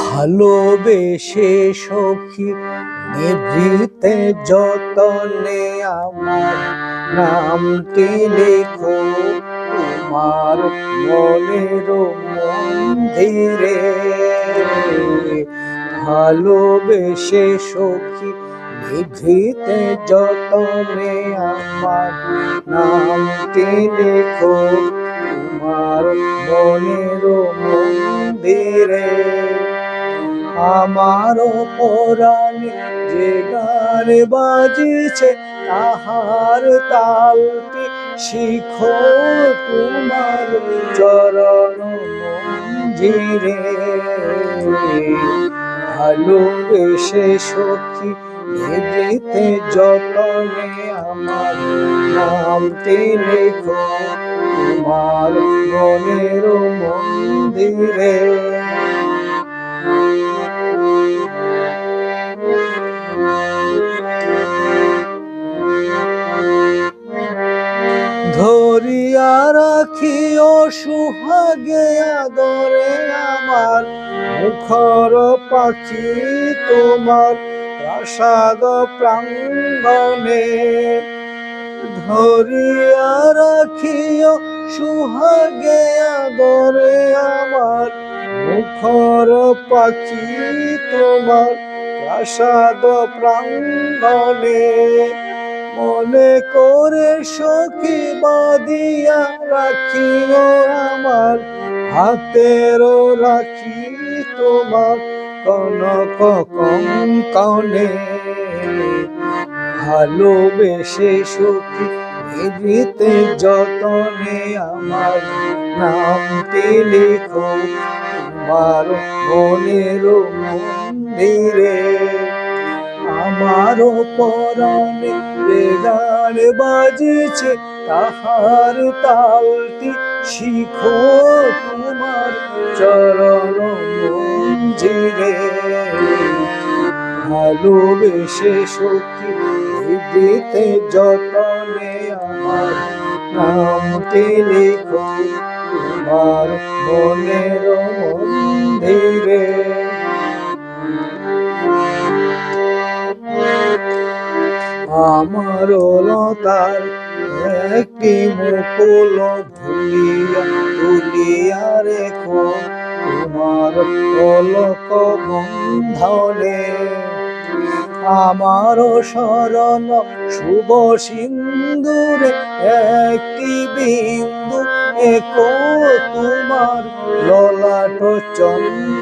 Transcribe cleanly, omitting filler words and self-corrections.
ভালোবেসে সখী নিভৃতে যতনে আমার নামটি লেখো তোমার মনের মন্দিরে। ভালোবেসে সখী নিভৃতে যতনে আমার নামটি লেখো তোমার মনের মন্দিরে। আমার পরাণে যে গান বাজিছে তাহার তালটি শিখো তোমার চরণ মঞ্জিরে। ভালোবেসে সখী নিভৃতে যতনে আমার নামটি লেখো তোমার মনের মন্দিরে। ধরিয়া রাখিও সুহাগে আদরে আমার মুখর পাখি তোমার প্রাসাদ প্রাঙ্গণে। ধরিয়া রাখিও সুহাগে আদরে আমার মুখর পাখি তোমার প্রাসাদ প্রাঙ্গণে। মনে করে সখী বাঁধিয়া রাখিও আমার হাতের রাখি তোমার কনক কঙ্কণে। ভালোবেসে সখী নিভৃতে যতনে আমার নামটি লেখো তোমার মনের মন্দিরে। আমার পরাণে যে গান বাজিছে তাহার তালটি শিখো তোমার চরণ মঞ্জিরে। ভালোবেসে সখী নিভৃতে যতনে আমার নামটি লেখো তোমার মনের মন্দিরে। আমার লতার একটি মুকুল ভুলিয়া তুলিয়া রেখো তোমার পলক বন্ধনে। আমার শরণ শুভ সিন্দুরে একটি বিন্দু একো তোমার ললাট চন্দ্র।